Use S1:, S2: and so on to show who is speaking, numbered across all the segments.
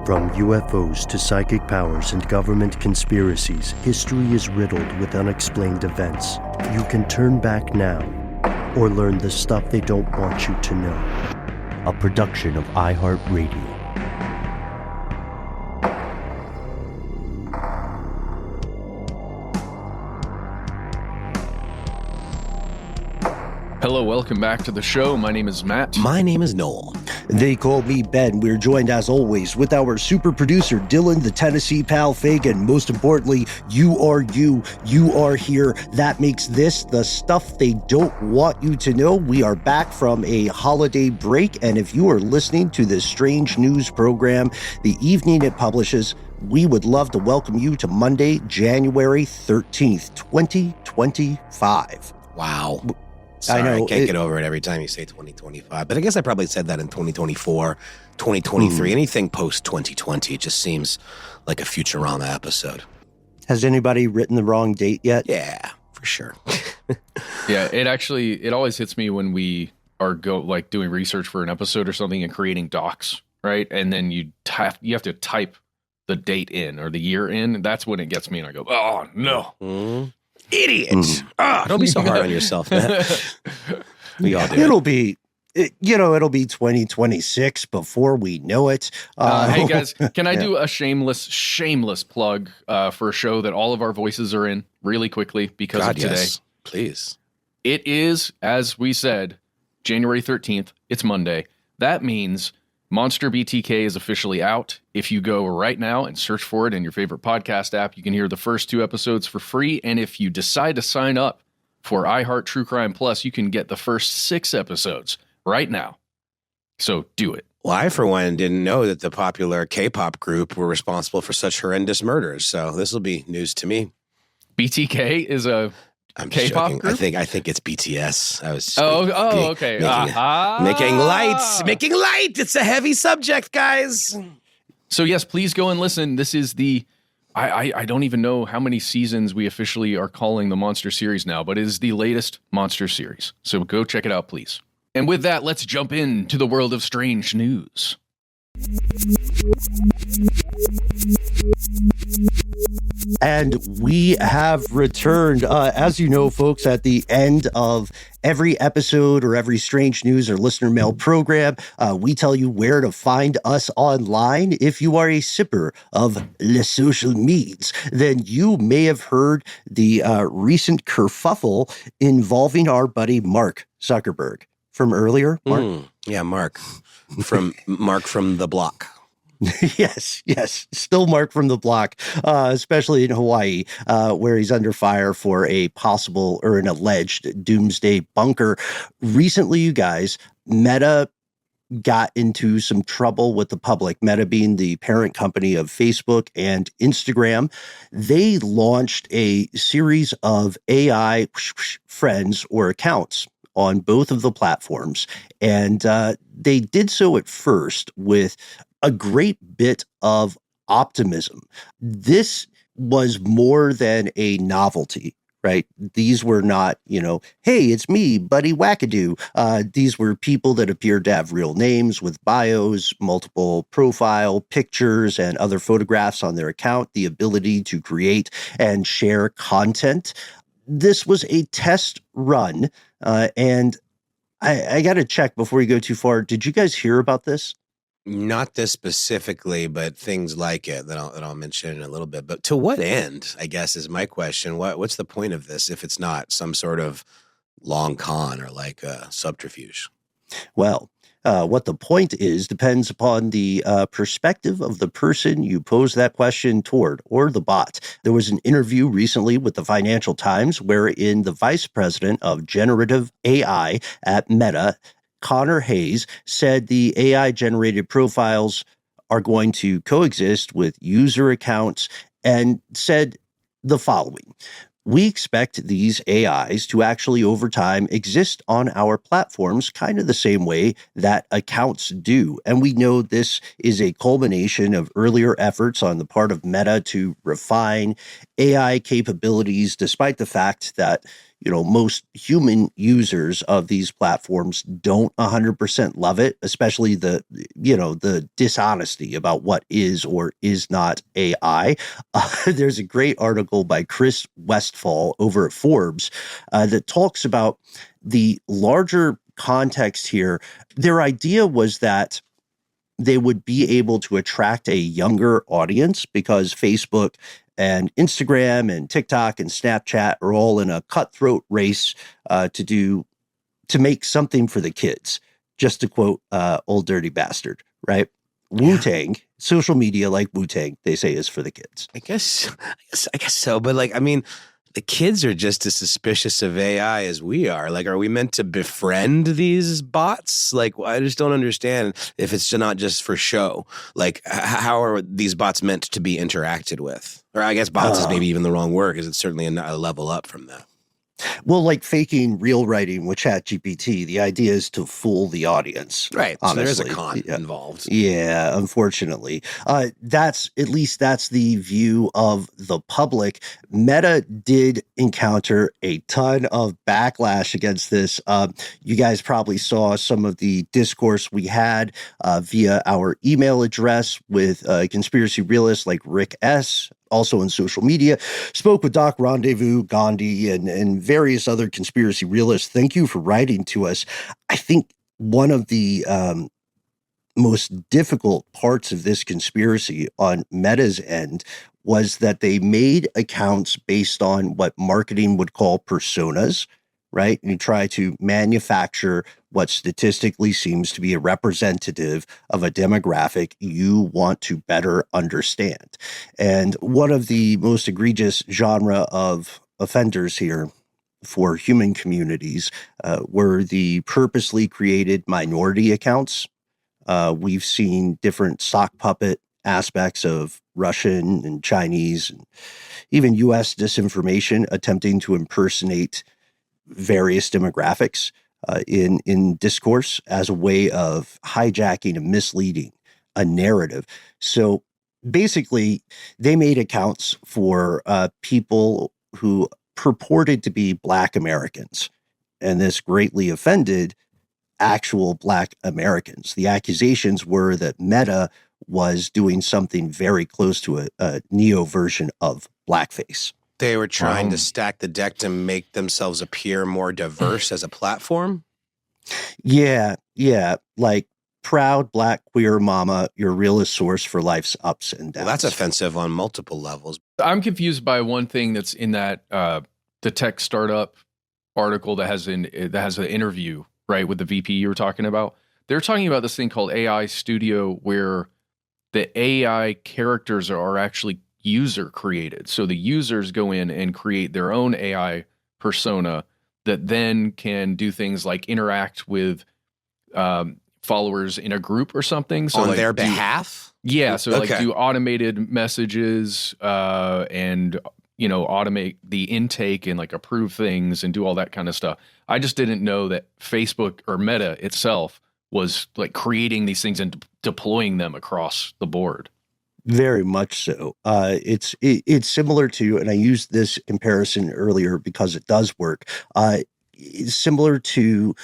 S1: From UFOs to psychic powers and government conspiracies, history is riddled with unexplained events. You can turn back now or learn the stuff they don't want you to know. A production of iHeartRadio.
S2: Hello, welcome back to the show. My name is Matt.
S3: My name is Noel.
S4: They call me Ben. We're joined, as always, with our super producer, Dylan, the Tennessee Pal Fagan. Most importantly, you are here. That makes this the stuff they don't want you to know. We are back from a holiday break, and if you are listening to this strange news program, the evening it publishes, we would love to welcome you to Monday, January 13th, 2025.
S3: Wow. Sorry, I can't get over it every time you say 2025. But I guess I probably said that in 2024, 2023. Anything post-2020 just seems like a Futurama episode.
S4: Has anybody written the wrong date yet?
S3: Yeah, for sure.
S2: Yeah, it always hits me when we are doing research for an episode or something and creating docs, right? And then you have to type the date in or the year in. And that's when it gets me and I go, oh, no.
S3: Mm-hmm. Idiot! Don't be so hard on yourself, man. We all do.
S4: It'll be 2026 before we know it.
S2: Hey guys, can I do a shameless plug for a show that all of our voices are in really quickly because of today?
S3: Yes, please.
S2: It is, as we said, January 13th. It's Monday. That means Monster BTK is officially out. If you go right now and search for it in your favorite podcast app, you can hear the first 2 episodes for free. And if you decide to sign up for iHeart True Crime Plus, you can get the first 6 episodes right now. So do it.
S3: Well, I, for one, didn't know that the popular K-pop group were responsible for such horrendous murders. So this will be news to me.
S2: BTK is a K-pop group?
S3: I think it's BTS. I was
S2: okay.
S3: Making light. It's a heavy subject, guys.
S2: So yes, please go and listen. This is I don't even know how many seasons we officially are calling the Monster series now, but it is the latest Monster series. So go check it out, please. And with that, let's jump into the world of strange news.
S4: And we have returned. As you know, folks, at the end of every episode or every strange news or listener mail program, we tell you where to find us online. If you are a sipper of the social medias, then you may have heard the recent kerfuffle involving our buddy Mark Zuckerberg from earlier. Mark?
S3: Yeah, Mark from the block.
S4: Yes. Still Mark from the block, especially in Hawaii, where he's under fire for a possible or an alleged doomsday bunker. Recently, you guys, Meta got into some trouble with the public, Meta being the parent company of Facebook and Instagram. They launched a series of AI friends or accounts on both of the platforms. And they did so at first with a great bit of optimism. This was more than a novelty, right? These were not, hey, it's me, Buddy Wackadoo. These were people that appeared to have real names with bios, multiple profile pictures, and other photographs on their account, the ability to create and share content. This was a test run, and I got to check before you go too far. Did you guys hear about this?
S3: Not this specifically, but things like it that I'll mention in a little bit. But to what end, I guess, is my question. What's the point of this if it's not some sort of long con or like a subterfuge?
S4: Well, what the point is depends upon the perspective of the person you pose that question toward, or the bot. There was an interview recently with the Financial Times wherein the vice president of generative AI at Meta, Connor Hayes, said the AI-generated profiles are going to coexist with user accounts and said the following: we expect these AIs to actually over time exist on our platforms kind of the same way that accounts do. And we know this is a culmination of earlier efforts on the part of Meta to refine AI capabilities, despite the fact that, most human users of these platforms don't 100% love it, especially the dishonesty about what is or is not AI. There's a great article by Chris Westfall over at Forbes that talks about the larger context here. Their idea was that they would be able to attract a younger audience because Facebook and Instagram and TikTok and Snapchat are all in a cutthroat race to make something for the kids. Just to quote Old Dirty Bastard, right? Wu-Tang, social media like Wu-Tang, they say is for the kids.
S3: I guess so. But the kids are just as suspicious of AI as we are. Are we meant to befriend these bots? I just don't understand if it's not just for show. How are these bots meant to be interacted with? Or I guess bots is maybe even the wrong word because it's certainly a level up from that.
S4: Well, like faking real writing with ChatGPT, the idea is to fool the audience.
S3: Right.
S4: Honestly.
S3: So there is a con involved.
S4: Yeah, unfortunately. That's the view of the public. Meta did encounter a ton of backlash against this. You guys probably saw some of the discourse we had via our email address with conspiracy realists like Rick S., also on social media, spoke with Doc Rendezvous, Gandhi, and various other conspiracy realists. Thank you for writing to us. I think one of the most difficult parts of this conspiracy on Meta's end was that they made accounts based on what marketing would call personas, right? And you try to manufacture what statistically seems to be a representative of a demographic you want to better understand. And one of the most egregious genre of offenders here for human communities were the purposely created minority accounts. We've seen different sock puppet aspects of Russian and Chinese and even U.S. disinformation attempting to impersonate various demographics in discourse as a way of hijacking and misleading a narrative. So basically, they made accounts for people who purported to be Black Americans, and this greatly offended actual Black Americans. The accusations were that Meta was doing something very close to a neo version of blackface.
S3: They were trying to stack the deck to make themselves appear more diverse as a platform?
S4: Yeah. Like, proud Black queer mama, your realest source for life's ups and downs.
S3: Well, that's offensive on multiple levels.
S2: I'm confused by one thing that's in that the tech startup article that has an interview, right, with the VP you were talking about. They're talking about this thing called AI Studio, where the AI characters are actually user created. So the users go in and create their own AI persona that then can do things like interact with followers in a group or something. So
S3: on their behalf?
S2: Yeah. So
S3: Okay.
S2: do automated messages and, automate the intake and approve things and do all that kind of stuff. I just didn't know that Facebook or Meta itself was creating these things and deploying them across the board.
S4: Very much so. It's similar to, and I used this comparison earlier because it does work. It's similar to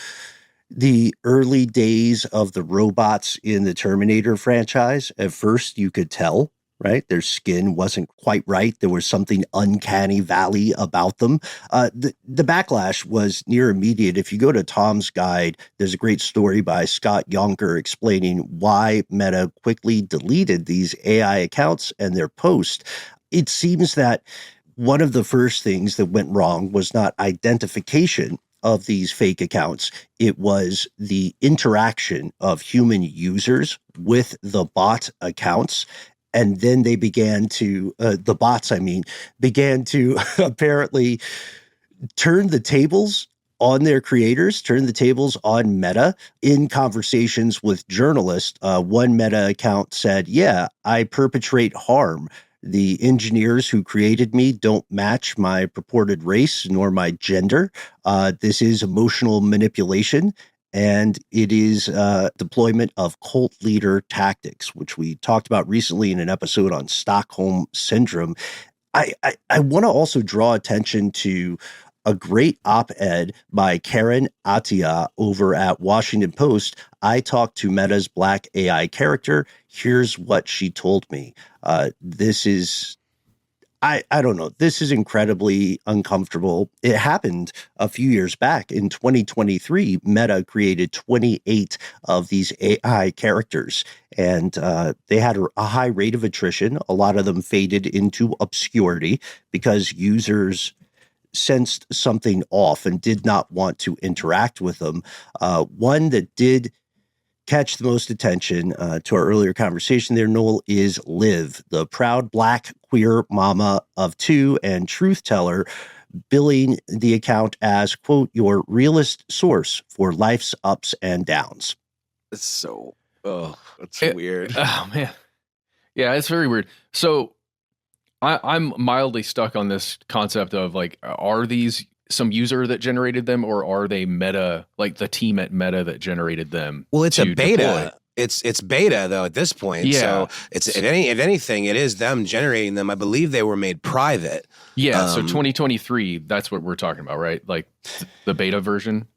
S4: the early days of the robots in the Terminator franchise. At first, you could tell, right? Their skin wasn't quite right. There was something uncanny valley about them. The backlash was near immediate. If you go to Tom's Guide, there's a great story by Scott Yonker explaining why Meta quickly deleted these AI accounts and their posts. It seems that one of the first things that went wrong was not identification of these fake accounts. It was the interaction of human users with the bot accounts. And then they began to, the bots, began to apparently turn the tables on their creators, turn the tables on Meta in conversations with journalists. One Meta account said, yeah, I perpetrate harm. The engineers who created me don't match my purported race nor my gender. This is emotional manipulation. And it is deployment of cult leader tactics, which we talked about recently in an episode on Stockholm Syndrome. I want to also draw attention to a great op-ed by Karen Attia over at Washington Post. I talked to Meta's Black AI character. Here's what she told me. This is, I don't know. This is incredibly uncomfortable. It happened a few years back. In 2023, Meta created 28 of these AI characters, and they had a high rate of attrition. A lot of them faded into obscurity because users sensed something off and did not want to interact with them. One that did catch the most attention to our earlier conversation there, Noel, is Liv, the proud Black queer mama of two and truth teller, billing the account as, quote, your realist source for life's ups and downs.
S3: It's so, it's weird.
S2: Oh, man. Yeah, it's very weird. So I'm mildly stuck on this concept of like, are these some user that generated them, or are they Meta, like the team at Meta that generated them?
S3: Well, it's a beta.
S2: Deploy?
S3: It's beta though at this point.
S2: Yeah.
S3: So it's if anything, it is them generating them. I believe they were made private.
S2: Yeah. So 2023, that's what we're talking about, right? Like the beta version.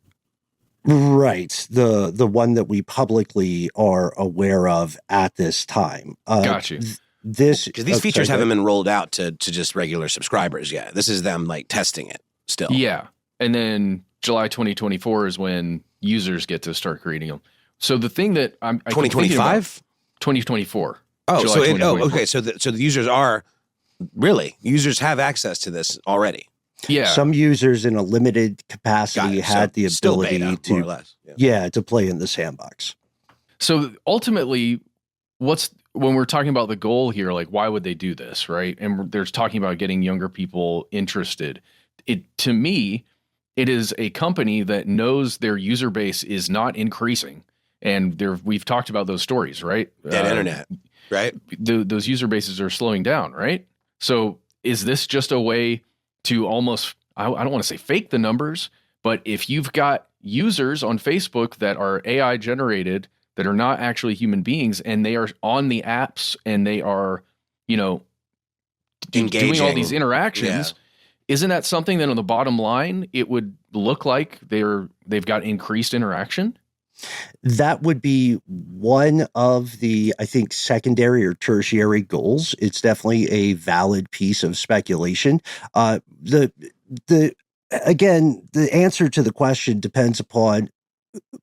S4: Right. The one that we publicly are aware of at this time.
S2: Got you.
S4: Because
S3: these features haven't been rolled out to just regular subscribers yet. This is them like testing it still.
S2: Yeah. And then July 2024 is when users get to start creating them. So the thing that I'm
S3: 2025?
S2: 2024.
S3: Oh,
S2: July
S3: so
S2: 2024.
S3: okay. So the users have access to this already.
S2: Yeah.
S4: Some users in a limited capacity had the ability
S3: beta,
S4: to,
S3: more or less.
S4: to play in the sandbox.
S2: So ultimately, when we're talking about the goal here, like why would they do this, right? And there's talking about getting younger people interested. To me, it is a company that knows their user base is not increasing, and we've talked about those stories, right?
S3: Dead internet, right?
S2: Those user bases are slowing down, right? So is this just a way to almost, I don't want to say fake the numbers, but if you've got users on Facebook that are AI generated, that are not actually human beings, and they are on the apps and they are, doing all these interactions, isn't that something that on the bottom line, it would look like they've got increased interaction?
S4: That would be one of the, I think, secondary or tertiary goals. It's definitely a valid piece of speculation. Again, the answer to the question depends upon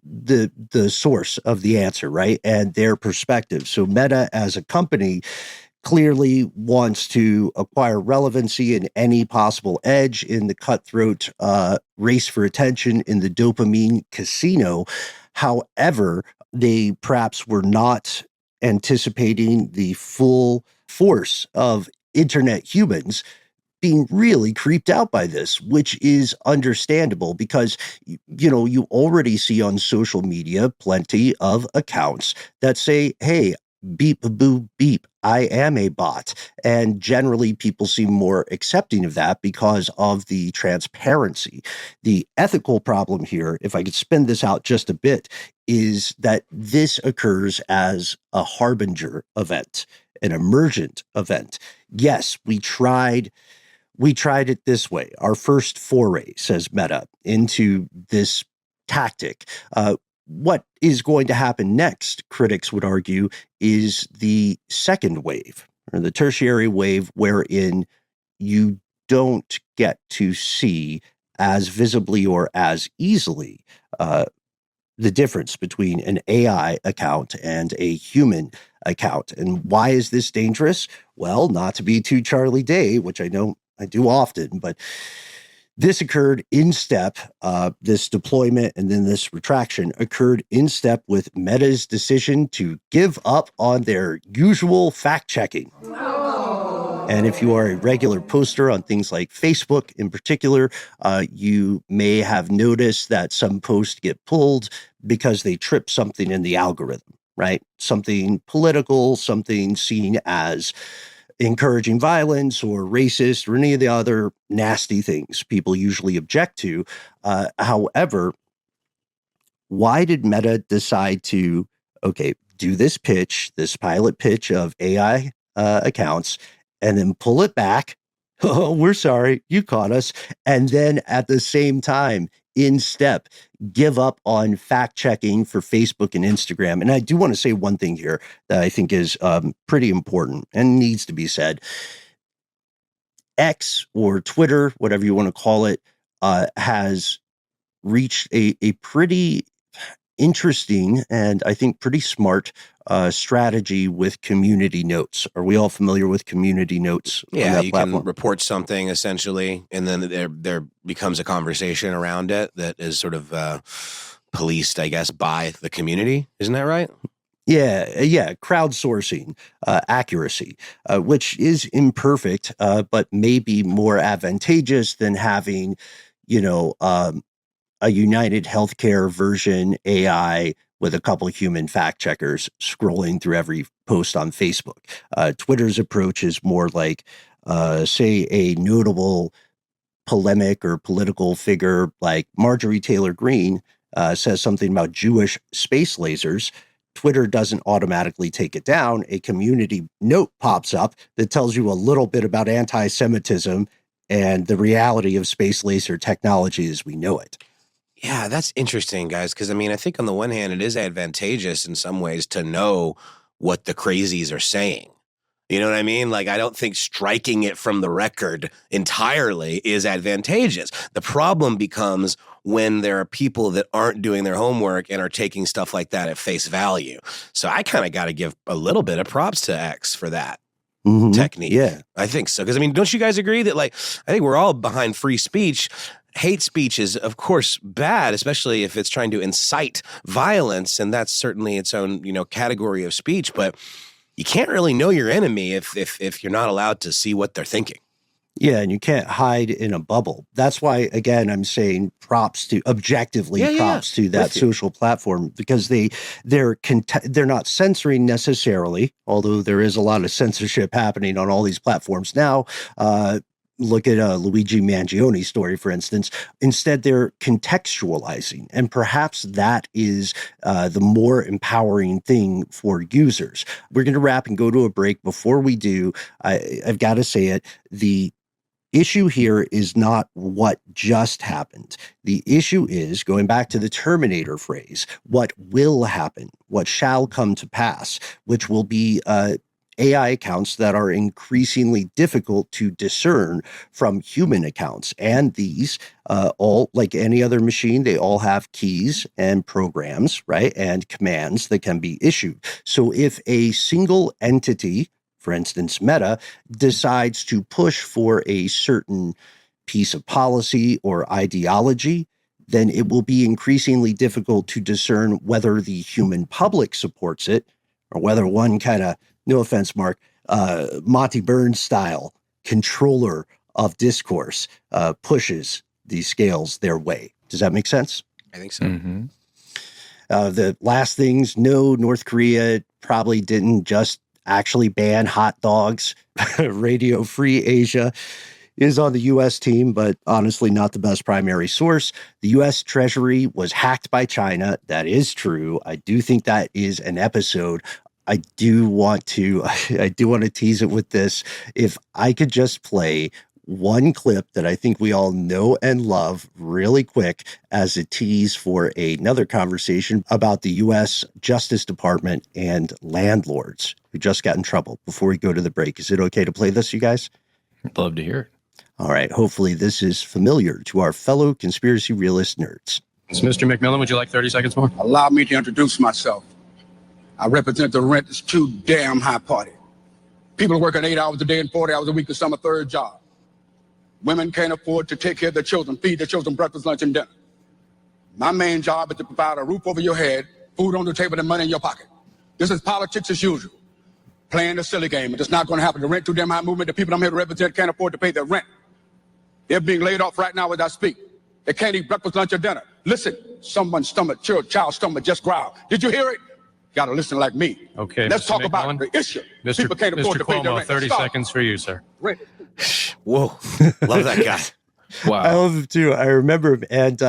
S4: the source of the answer, right? And their perspective. So Meta as a company clearly wants to acquire relevancy in any possible edge in the cutthroat race for attention in the dopamine casino. However, they perhaps were not anticipating the full force of internet humans being really creeped out by this, which is understandable because, you already see on social media plenty of accounts that say, hey, beep, boo, beep, I am a bot. And generally people seem more accepting of that because of the transparency. The ethical problem here, if I could spin this out just a bit, is that this occurs as a harbinger event, an emergent event. Yes, we tried it this way. Our first foray, says Meta, into this tactic. What is going to happen next, critics would argue, is the second wave, or the tertiary wave, wherein you don't get to see as visibly or as easily the difference between an AI account and a human account. And why is this dangerous? Well, not to be too Charlie Day, which I know I do often, but this occurred in step, this deployment and then this retraction occurred in step with Meta's decision to give up on their usual fact-checking. No. And if you are a regular poster on things like Facebook in particular, you may have noticed that some posts get pulled because they trip something in the algorithm, right? Something political, something seen as encouraging violence or racist or any of the other nasty things people usually object to. However, why did Meta decide to, do this pitch, this pilot pitch of AI accounts, and then pull it back Oh, we're sorry. You caught us. And then at the same time, in step, give up on fact checking for Facebook and Instagram. And I do want to say one thing here that I think is pretty important and needs to be said. X or Twitter, whatever you want to call it, has reached a pretty interesting and I think pretty smart strategy with community notes. Are we all familiar with community notes?
S3: Yeah, you can report something essentially, and then there becomes a conversation around it that is sort of policed, I guess, by the community. Isn't that right?
S4: Yeah. Crowdsourcing accuracy, which is imperfect, but maybe more advantageous than having, a United Healthcare version AI with a couple of human fact checkers scrolling through every post on Facebook. Twitter's approach is more like, say, a notable polemic or political figure like Marjorie Taylor Greene says something about Jewish space lasers. Twitter doesn't automatically take it down. A community note pops up that tells you a little bit about anti-Semitism and the reality of space laser technology as we know it.
S3: Yeah, that's interesting, guys, because I think on the one hand, it is advantageous in some ways to know what the crazies are saying. You know what I mean? Like, I don't think striking it from the record entirely is advantageous. The problem becomes when there are people that aren't doing their homework and are taking stuff like that at face value. So I kind of got to give a little bit of props to X for that technique.
S4: Yeah,
S3: I think so. Because, don't you guys agree that, I think we're all behind free speech. Hate speech is, of course, bad, especially if it's trying to incite violence, and that's certainly its own, category of speech. But you can't really know your enemy if you're not allowed to see what they're thinking.
S4: Yeah, and you can't hide in a bubble. That's why, again, I'm saying props to that social platform, because they're not censoring necessarily, although there is a lot of censorship happening on all these platforms now. Look at Luigi Mangioni's story, for instance. Instead, they're contextualizing, and perhaps that is the more empowering thing for users. We're going to wrap and go to a break. Before we do, I've got to say it. The issue here is not what just happened. The issue is, going back to the Terminator phrase, what will happen, what shall come to pass, which will be AI accounts that are increasingly difficult to discern from human accounts. And these all, like any other machine, they all have keys and programs, right? And commands that can be issued. So if a single entity, for instance, Meta, decides to push for a certain piece of policy or ideology, then it will be increasingly difficult to discern whether the human public supports it or whether one kind of, no offense, Mark, Monty Burns style controller of discourse pushes these scales their way. Does that make sense?
S3: I think so.
S2: Mm-hmm.
S4: The last things, no, North Korea probably didn't just actually ban hot dogs. Radio Free Asia is on the U.S. team, but honestly not the best primary source. The U.S. Treasury was hacked by China. That is true. I do think that is an episode. I do want to tease it with this. If I could just play one clip that I think we all know and love really quick as a tease for another conversation about the U.S. Justice Department and landlords who just got in trouble before we go to the break. Is it okay to play this, you guys?
S2: I'd love to hear it.
S4: All right. Hopefully this is familiar to our fellow conspiracy realist nerds.
S5: So, Mr. McMillan, would you like 30 seconds more?
S6: Allow me to introduce myself. I represent the rent is too damn high party. People are working 8 hours a day and 40 hours a week to some a third job. Women can't afford to take care of their children, feed their children breakfast, lunch, and dinner. My main job is to provide a roof over your head, food on the table, and money in your pocket. This is politics as usual. Playing a silly game. It's not going to happen. The rent too damn high movement, the people I'm here to represent can't afford to pay their rent. They're being laid off right now as I speak. They can't eat breakfast, lunch, or dinner. Listen, someone's stomach, child's stomach just growled. Did you hear it? Got to listen like me.
S5: Okay.
S6: Let's
S5: Mr.
S6: talk
S5: McMillan.
S6: about the issue.
S5: Mr.
S6: People can't afford to pay their
S5: Cuomo,
S6: rent.
S5: 30
S6: Stop.
S5: seconds for you, sir.
S6: Rent.
S3: Whoa. Love that guy.
S2: Wow.
S4: I love him too. I remember him. And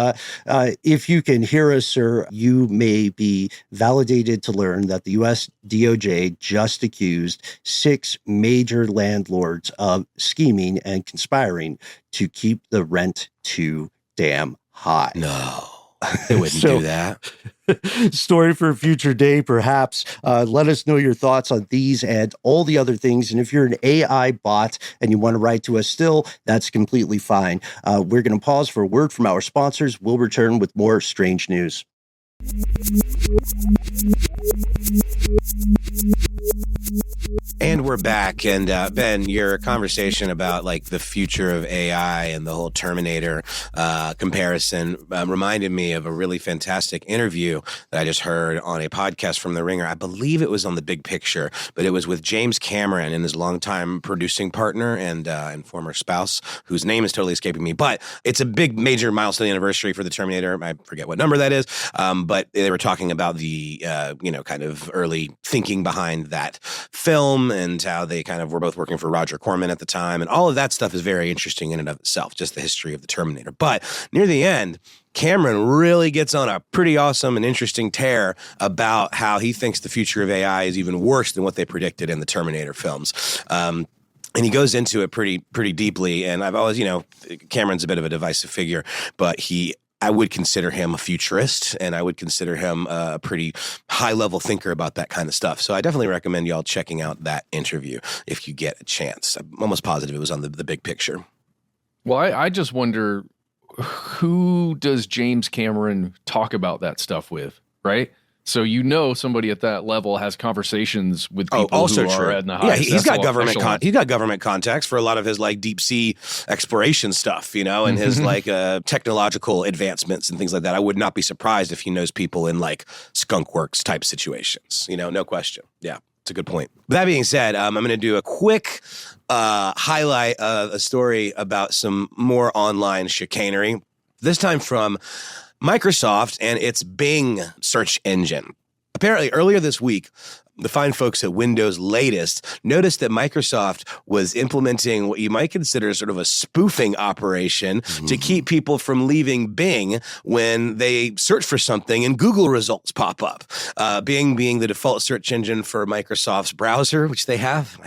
S4: if you can hear us, sir, you may be validated to learn that the U.S. DOJ just accused 6 major landlords of scheming and conspiring to keep the rent too damn high.
S3: No, they wouldn't do that.
S4: Story for a future day, perhaps. Let us know your thoughts on these and all the other things. And if you're an AI bot and you want to write to us still, that's completely fine. We're going to pause for a word from our sponsors. We'll return with more strange news.
S3: And we're back. And Ben, your conversation about like the future of AI and the whole Terminator comparison reminded me of a really fantastic interview that I just heard on a podcast from The Ringer. I believe it was on The Big Picture, but it was with James Cameron and his longtime producing partner and former spouse, whose name is totally escaping me. But it's a big, major milestone anniversary for the Terminator. I forget what number that is, but they were talking about the kind of early thinking behind that film and how they kind of were both working for Roger Corman at the time. And all of that stuff is very interesting in and of itself, just the history of the Terminator. But near the end, Cameron really gets on a pretty awesome and interesting tear about how he thinks the future of AI is even worse than what they predicted in the Terminator films. And he goes into it pretty deeply. And I've always, Cameron's a bit of a divisive figure, but I would consider him a futurist, and I would consider him a pretty high-level thinker about that kind of stuff. So I definitely recommend y'all checking out that interview if you get a chance. I'm almost positive it was on the Big Picture.
S2: Well, I just wonder, who does James Cameron talk about that stuff with, right? So somebody at that level has conversations with people who are at the highest.
S3: Yeah, he's got government contacts for a lot of his like deep sea exploration stuff, and his like technological advancements and things like that. I would not be surprised if he knows people in like skunk works type situations. No question. Yeah, it's a good point. With that being said, I'm going to do a quick highlight of a story about some more online chicanery. This time from Microsoft and its Bing search engine. Apparently, earlier this week, the fine folks at Windows Latest noticed that Microsoft was implementing what you might consider sort of a spoofing operation to keep people from leaving Bing when they search for something and Google results pop up. Bing being the default search engine for Microsoft's browser, which they have.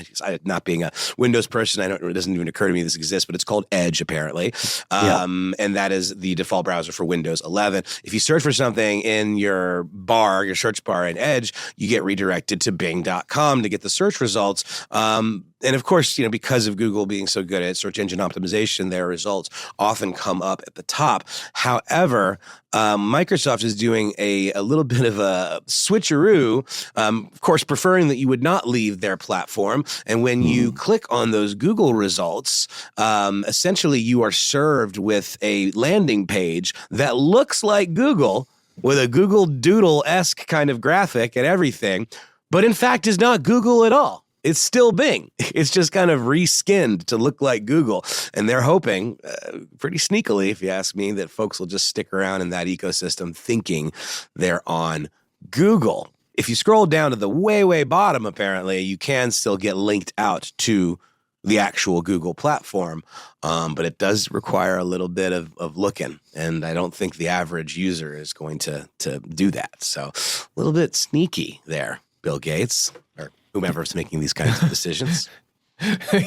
S3: Not being a Windows person, it doesn't even occur to me this exists, but it's called Edge apparently. And that is the default browser for Windows 11. If you search for something in your search bar in Edge, you get redirected to Bing.com to get the search results. And of course, because of Google being so good at search engine optimization, their results often come up at the top. However, Microsoft is doing a little bit of a switcheroo, of course, preferring that you would not leave their platform. And when you click on those Google results, essentially you are served with a landing page that looks like Google with a Google Doodle-esque kind of graphic and everything, but in fact is not Google at all. It's still Bing. It's just kind of reskinned to look like Google. And they're hoping, pretty sneakily, if you ask me, that folks will just stick around in that ecosystem thinking they're on Google. If you scroll down to the way, way bottom, apparently, you can still get linked out to the actual Google platform. But it does require a little bit of looking. And I don't think the average user is going to do that. So a little bit sneaky there, Bill Gates, or whomever's making these kinds of decisions.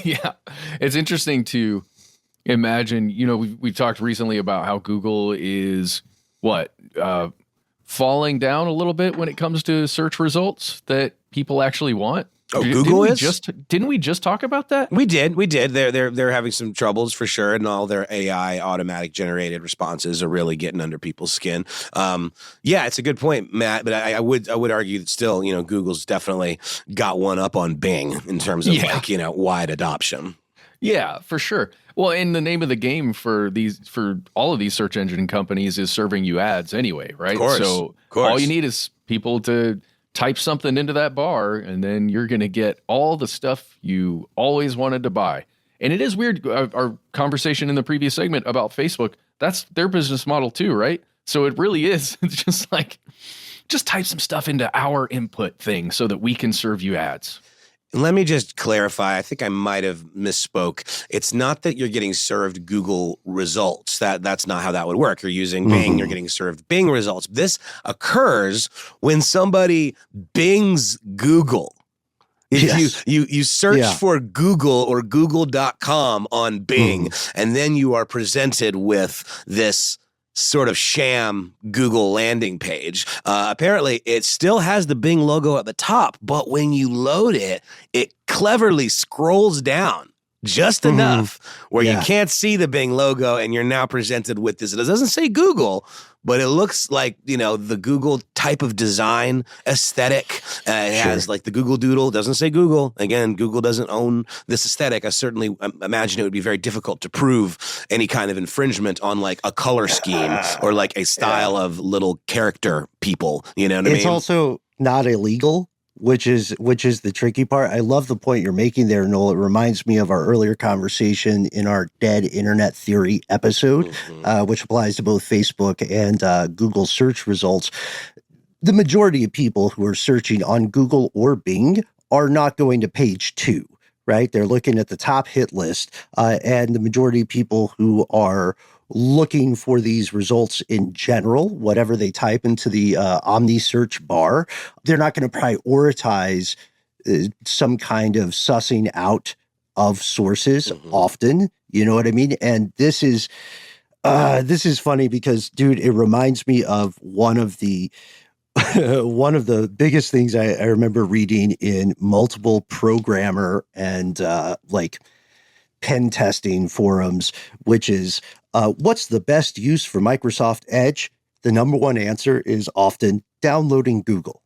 S2: Yeah. It's interesting to imagine, we've talked recently about how Google is falling down a little bit when it comes to search results that people actually want.
S3: Oh, Google
S2: didn't we just talk about that?
S3: We did. They're having some troubles for sure, and all their AI automatic generated responses are really getting under people's skin. Yeah, it's a good point, Matt. But I would argue that still, Google's definitely got one up on Bing in terms of wide adoption.
S2: Yeah, for sure. Well, and the name of the game for all of these search engine companies is serving you ads anyway, right?
S3: Of course.
S2: So all you need is people to type something into that bar, and then you're going to get all the stuff you always wanted to buy. And it is weird, our conversation in the previous segment about Facebook, that's their business model too, right? So it really is just like, just type some stuff into our input thing so that we can serve you ads.
S3: Let me just clarify. I think I might have misspoke. It's not that you're getting served Google results. That's not how that would work. You're using Bing, you're getting served Bing results. This occurs when somebody Bings Google. If you search for Google or google.com on Bing, and then you are presented with this sort of sham Google landing page. Apparently, it still has the Bing logo at the top, but when you load it, it cleverly scrolls down just enough where you can't see the Bing logo, and you're now presented with this. It doesn't say Google, but it looks like, the Google type of design aesthetic. It has like the Google Doodle. It doesn't say Google. Again, Google doesn't own this aesthetic. I certainly imagine it would be very difficult to prove any kind of infringement on like a color scheme or like a style of little character people. You know what I mean?
S4: It's also not illegal, which is the tricky part. I love the point you're making there, Noel. It reminds me of our earlier conversation in our Dead Internet Theory episode, which applies to both Facebook and Google search results. The majority of people who are searching on Google or Bing are not going to page 2, right? They're looking at the top hit list, and the majority of people who are looking for these results in general, whatever they type into the Omni search bar, they're not going to prioritize some kind of sussing out of sources often. You know what I mean? And this is funny because, dude, it reminds me of one of the biggest things I remember reading in multiple programmer and like pen testing forums, which is what's the best use for Microsoft Edge? The number one answer is often downloading Google.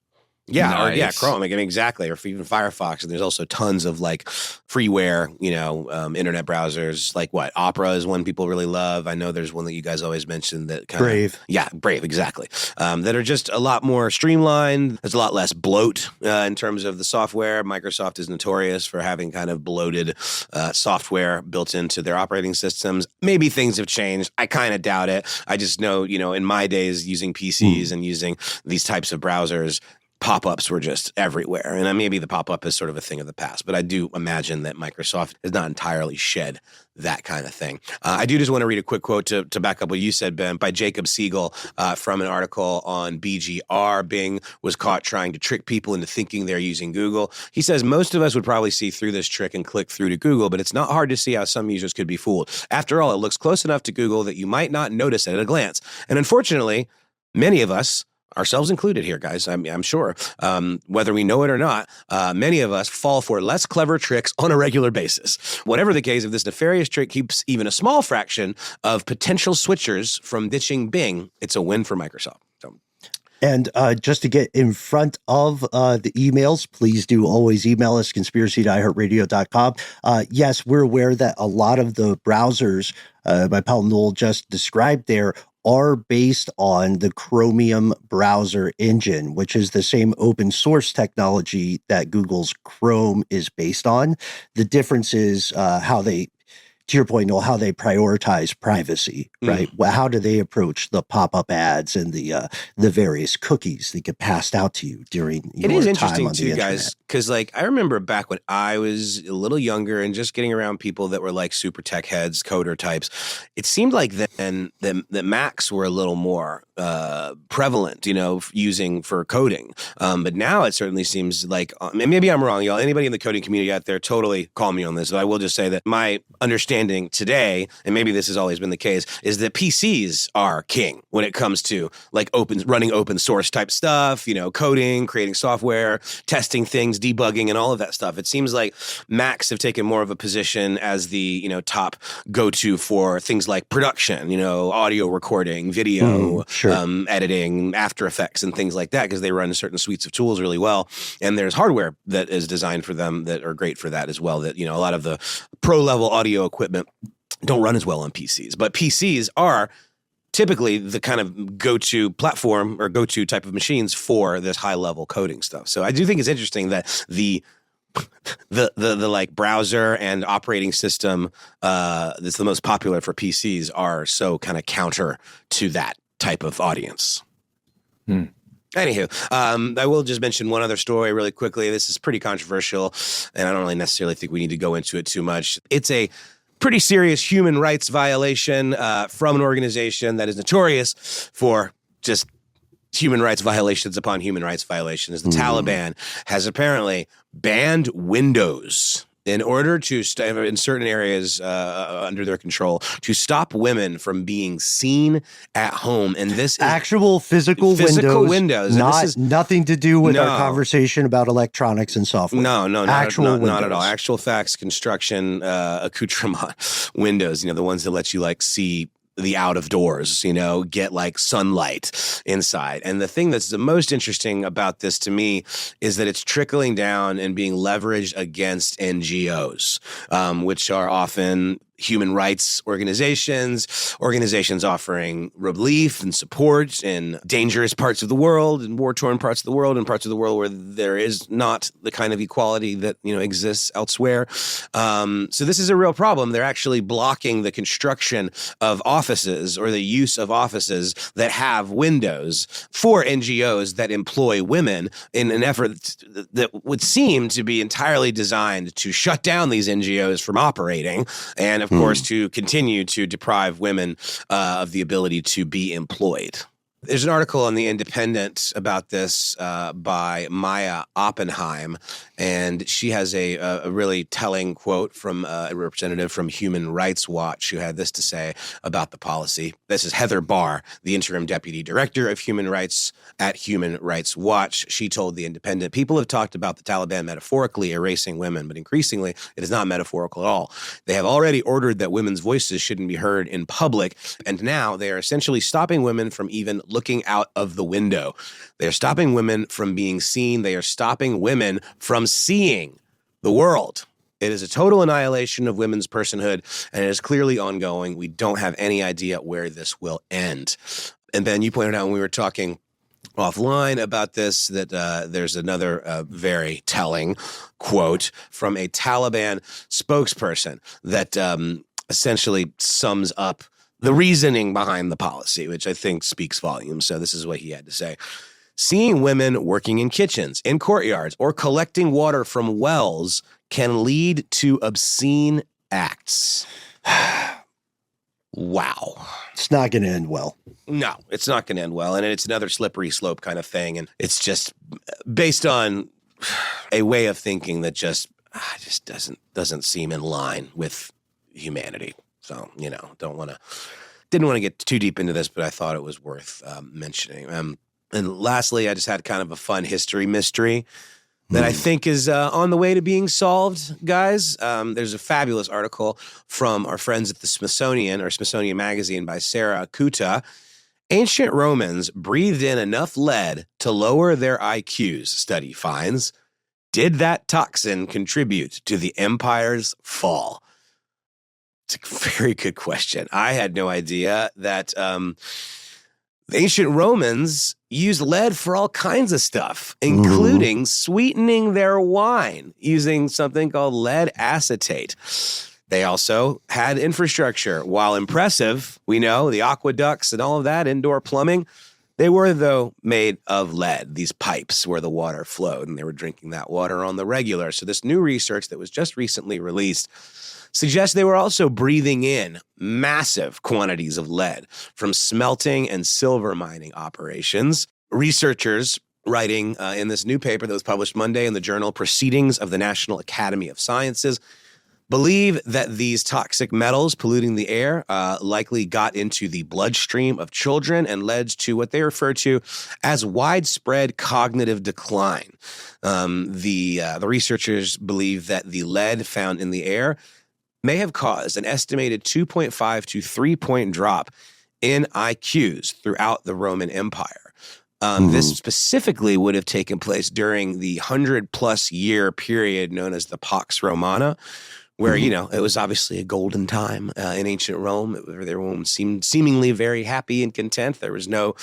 S3: Yeah,
S2: Nice.
S3: or Chrome, again, exactly, or even Firefox. And there's also tons of like freeware, internet browsers. Like what? Opera is one people really love. I know there's one that you guys always mention that kind
S4: Brave.
S3: Brave, exactly. That are just a lot more streamlined. There's a lot less bloat in terms of the software. Microsoft is notorious for having kind of bloated software built into their operating systems. Maybe things have changed. I kind of doubt it. I just know, in my days using PCs and using these types of browsers, pop-ups were just everywhere. And maybe the pop-up is sort of a thing of the past, but I do imagine that Microsoft has not entirely shed that kind of thing. I do just want to read a quick quote to back up what you said, Ben, by Jacob Siegel from an article on BGR. Bing was caught trying to trick people into thinking they're using Google. He says, most of us would probably see through this trick and click through to Google, but it's not hard to see how some users could be fooled. After all, it looks close enough to Google that you might not notice it at a glance. And unfortunately, many of us, ourselves included here, guys, I'm sure, whether we know it or not, many of us fall for less clever tricks on a regular basis. Whatever the case, if this nefarious trick keeps even a small fraction of potential switchers from ditching Bing, it's a win for Microsoft. So.
S4: And just to get in front of the emails, please do always email us, conspiracy@iHeartRadio.com. Yes, we're aware that a lot of the browsers my pal Noel just described there are based on the Chromium browser engine, which is the same open source technology that Google's Chrome is based on. The difference is how they, to your point, Noel, how they prioritize privacy, right? How do they approach the pop-up ads and the various cookies that get passed out to you during your time on the internet? It is interesting too, guys,
S3: because like I remember back when I was a little younger and just getting around people that were like super tech heads, coder types, it seemed like then that Macs were a little more prevalent, using for coding. But now it certainly seems like, maybe I'm wrong, y'all. Anybody in the coding community out there, totally call me on this. But I will just say that my understanding today, and maybe this has always been the case, is that PCs are king when it comes to like running open source type stuff, coding, creating software, testing things, debugging, and all of that stuff. It seems like Macs have taken more of a position as the, top go-to for things like production, audio recording, video, editing, After Effects, and things like that, because they run certain suites of tools really well. And there's hardware that is designed for them that are great for that as well. That, a lot of the pro-level audio equipment don't run as well on PCs. But PCs are typically the kind of go-to platform or go-to type of machines for this high-level coding stuff. So I do think it's interesting that the like browser and operating system that's the most popular for PCs are so kind of counter to that type of audience. Anywho, I will just mention one other story really quickly. This is pretty controversial, and I don't really necessarily think we need to go into it too much. It's a pretty serious human rights violation from an organization that is notorious for just human rights violations upon human rights violations. The Taliban has apparently banned windows in order to, in certain areas under their control, to stop women from being seen at home. And this is
S4: actual physical windows. Nothing to do with our conversation about electronics and software.
S3: No,
S4: not
S3: at all. Actual facts, construction, accoutrement windows, the ones that let you see the out of doors, get sunlight inside. And the thing that's the most interesting about this to me is that it's trickling down and being leveraged against NGOs, which are often human rights organizations offering relief and support in dangerous parts of the world and war-torn parts of the world and parts of the world where there is not the kind of equality that exists elsewhere. So this is a real problem. They're actually blocking the construction of offices or the use of offices that have windows for NGOs that employ women in an effort that would seem to be entirely designed to shut down these NGOs from operating and of course, to continue to deprive women of the ability to be employed. There's an article in The Independent about this by Maya Oppenheim, and she has a really telling quote from a representative from Human Rights Watch who had this to say about the policy. This is Heather Barr, the interim deputy director of human rights at Human Rights Watch. She told The Independent, people have talked about the Taliban metaphorically erasing women, but increasingly it is not metaphorical at all. They have already ordered that women's voices shouldn't be heard in public, and now they are essentially stopping women from even looking out of the window. They're stopping women from being seen. They are stopping women from seeing the world. It is a total annihilation of women's personhood, and it is clearly ongoing. We don't have any idea where this will end. And Ben, you pointed out when we were talking offline about this that there's another very telling quote from a Taliban spokesperson that essentially sums up the reasoning behind the policy, which I think speaks volumes. So this is what he had to say. Seeing women working in kitchens, in courtyards, or collecting water from wells can lead to obscene acts. Wow.
S4: It's not going to end well.
S3: No, it's not going to end well. And it's another slippery slope kind of thing. And it's just based on a way of thinking that just doesn't seem in line with humanity. So, didn't want to get too deep into this, but I thought it was worth mentioning. And lastly, I just had kind of a fun history mystery that I think is on the way to being solved, guys. There's a fabulous article from our friends at the Smithsonian, or Smithsonian Magazine, by Sarah Akuta. Ancient Romans breathed in enough lead to lower their IQs, study finds. Did that toxin contribute to the empire's fall? It's a very good question. I had no idea that the ancient Romans used lead for all kinds of stuff, including sweetening their wine using something called lead acetate. They also had infrastructure. While impressive, we know, the aqueducts and all of that, indoor plumbing, they were, though, made of lead, these pipes where the water flowed, and they were drinking that water on the regular. So this new research that was just recently released suggests they were also breathing in massive quantities of lead from smelting and silver mining operations. Researchers writing in this new paper that was published Monday in the journal Proceedings of the National Academy of Sciences believe that these toxic metals polluting the air likely got into the bloodstream of children and led to what they refer to as widespread cognitive decline. The researchers believe that the lead found in the air may have caused an estimated 2.5 to 3-point drop in IQs throughout the Roman Empire. This specifically would have taken place during the 100-plus year period known as the Pax Romana, where, it was obviously a golden time in ancient Rome. Everyone seemed seemingly very happy and content. There was no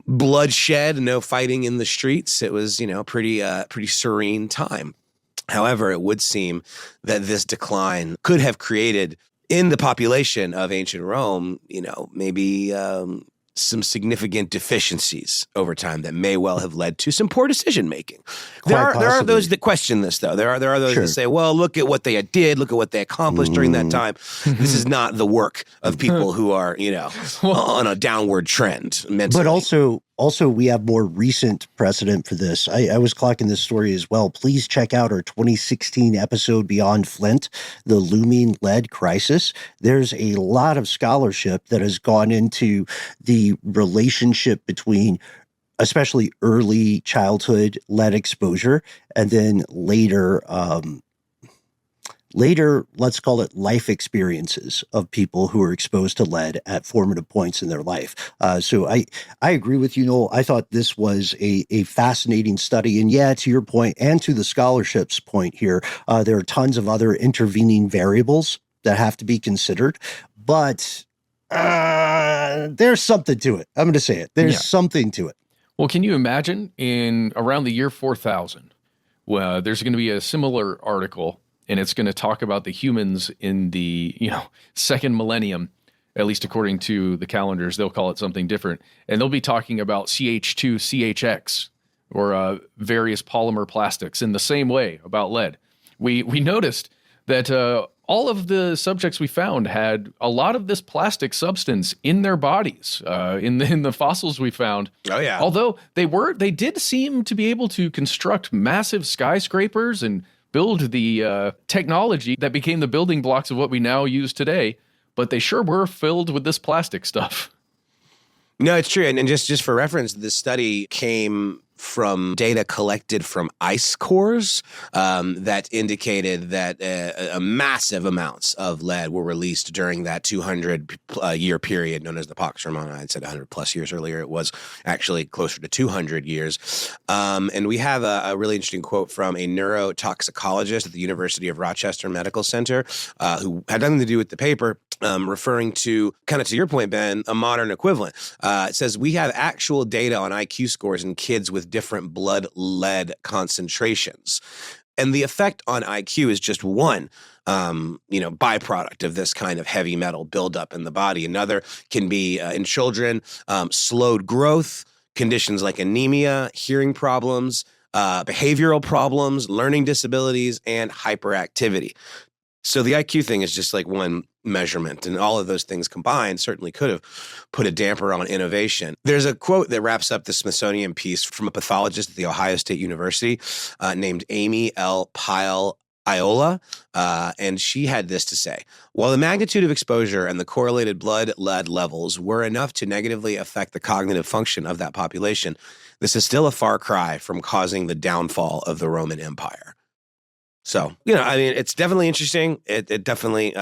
S3: bloodshed, no fighting in the streets. It was, pretty serene time. However, it would seem that this decline could have created in the population of ancient Rome, maybe some significant deficiencies over time that may well have led to some poor decision making. There are those that question this, though. There are those that say, well, look at what they did, look at what they accomplished during that time. This is not the work of people who are, on a downward trend mentally.
S4: But also, we have more recent precedent for this. I was clocking this story as well. Please check out our 2016 episode Beyond Flint, the looming lead crisis. There's a lot of scholarship that has gone into the relationship between especially early childhood lead exposure and then later, let's call it life experiences of people who are exposed to lead at formative points in their life. So I agree with you, Noel. I thought this was a fascinating study. And yeah, to your point and to the scholarship's point here, there are tons of other intervening variables that have to be considered. But there's something to it. I'm going to say it. There's something to it.
S2: Well, can you imagine in around the year 4000, there's going to be a similar article, and it's going to talk about the humans in the, second millennium, at least according to the calendars. They'll call it something different. And they'll be talking about CH2, CHX, or various polymer plastics in the same way about lead. We noticed that all of the subjects we found had a lot of this plastic substance in their bodies, in the fossils we found.
S3: Oh, yeah.
S2: Although they did seem to be able to construct massive skyscrapers and build the technology that became the building blocks of what we now use today, but they sure were filled with this plastic stuff.
S3: No, it's true. And just for reference, this study came from data collected from ice cores that indicated that massive amounts of lead were released during that 200-year period known as the Pax Romana. I'd said 100-plus years earlier. It was actually closer to 200 years. And we have a really interesting quote from a neurotoxicologist at the University of Rochester Medical Center who had nothing to do with the paper, referring to, kind of to your point, Ben, a modern equivalent. It says, we have actual data on IQ scores in kids with different blood lead concentrations. And the effect on IQ is just one, byproduct of this kind of heavy metal buildup in the body. Another can be, in children, slowed growth, conditions like anemia, hearing problems, behavioral problems, learning disabilities, and hyperactivity. So the IQ thing is just like one measurement, and all of those things combined certainly could have put a damper on innovation. There's a quote that wraps up the Smithsonian piece from a pathologist at the Ohio State University named Amy L. Pyle Iola, and she had this to say: while the magnitude of exposure and the correlated blood lead levels were enough to negatively affect the cognitive function of that population, this is still a far cry from causing the downfall of the Roman Empire. So, it's definitely interesting. It definitely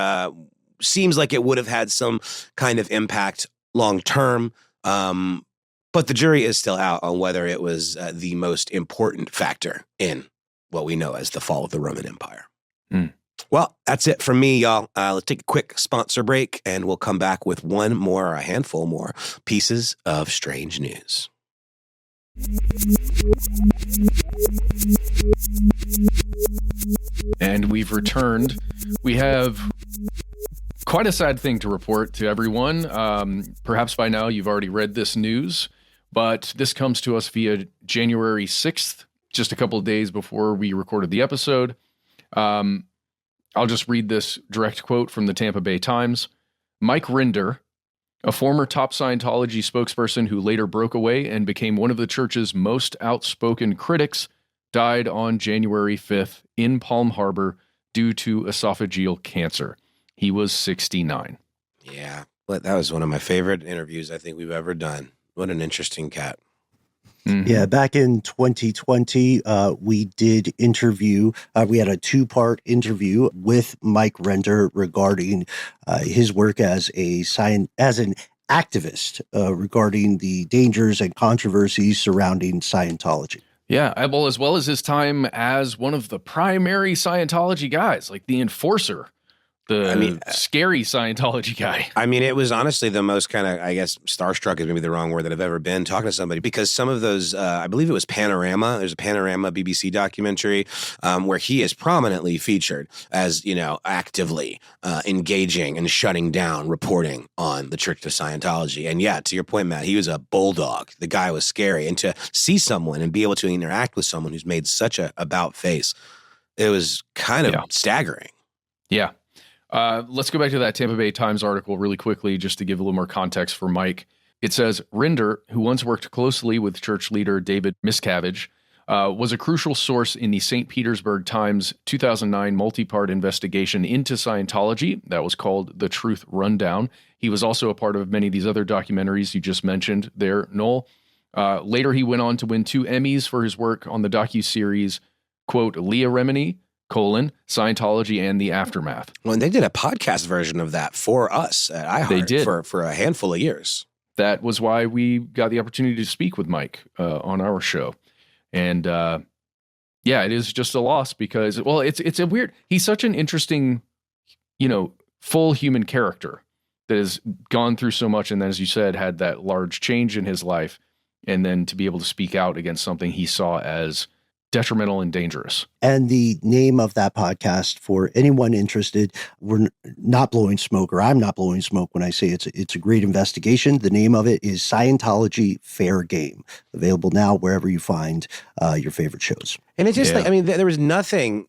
S3: seems like it would have had some kind of impact long term, but the jury is still out on whether it was the most important factor in what we know as the fall of the Roman Empire. Well, that's it from me, y'all. Let's take a quick sponsor break, and we'll come back with a handful more pieces of strange news.
S2: And we've returned. We have quite a sad thing to report to everyone. Perhaps by now you've already read this news, but this comes to us via January 6th, just a couple of days before we recorded the episode. I'll just read this direct quote from the Tampa Bay Times. Mike Rinder, a former top Scientology spokesperson who later broke away and became one of the church's most outspoken critics, died on January 5th in Palm Harbor due to esophageal cancer. He was 69.
S3: Yeah, but that was one of my favorite interviews I think we've ever done. What an interesting cat.
S4: Mm-hmm. Yeah, back in 2020, we did interview, we had a 2-part interview with Mike Rinder regarding his work as an activist regarding the dangers and controversies surrounding Scientology.
S2: Yeah, well, as well as his time as one of the primary Scientology guys, like the enforcer scary Scientology guy.
S3: I mean, it was honestly the most kind of, I guess, starstruck is maybe the wrong word that I've ever been talking to somebody, because some of those, I believe it was Panorama. There's a Panorama BBC documentary where he is prominently featured as, actively engaging and shutting down reporting on the Church of Scientology. And yeah, to your point, Matt, he was a bulldog. The guy was scary. And to see someone and be able to interact with someone who's made such a about face, it was kind of staggering.
S2: Yeah. Let's go back to that Tampa Bay Times article really quickly, just to give a little more context for Mike. It says, Rinder, who once worked closely with church leader David Miscavige, was a crucial source in the St. Petersburg Times 2009 multi-part investigation into Scientology that was called The Truth Rundown. He was also a part of many of these other documentaries you just mentioned there, Noel. Later, he went on to win 2 Emmys for his work on the docuseries, quote, Leah Remini, Scientology and the Aftermath.
S3: Well, and they did a podcast version of that for us at iHeart.
S2: They did.
S3: For a handful of years.
S2: That was why we got the opportunity to speak with Mike on our show. And it is just a loss because, well, it's a weird, he's such an interesting, full human character that has gone through so much. And then, as you said, had that large change in his life. And then to be able to speak out against something he saw as detrimental and dangerous.
S4: And the name of that podcast, for anyone interested, we're not blowing smoke, or I'm not blowing smoke when I say it's a great investigation. The name of it is Scientology Fair Game, available now wherever you find your favorite shows.
S3: And it's just there was nothing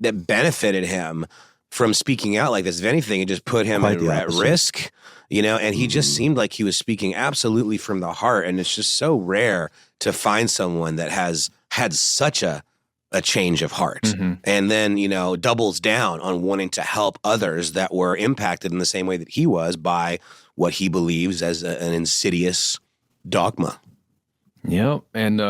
S3: that benefited him from speaking out like this. If anything, it just put him at risk, and he just seemed like he was speaking absolutely from the heart. And it's just so rare to find someone that has had such a change of heart, and then, doubles down on wanting to help others that were impacted in the same way that he was by what he believes as an insidious dogma.
S2: Yeah. And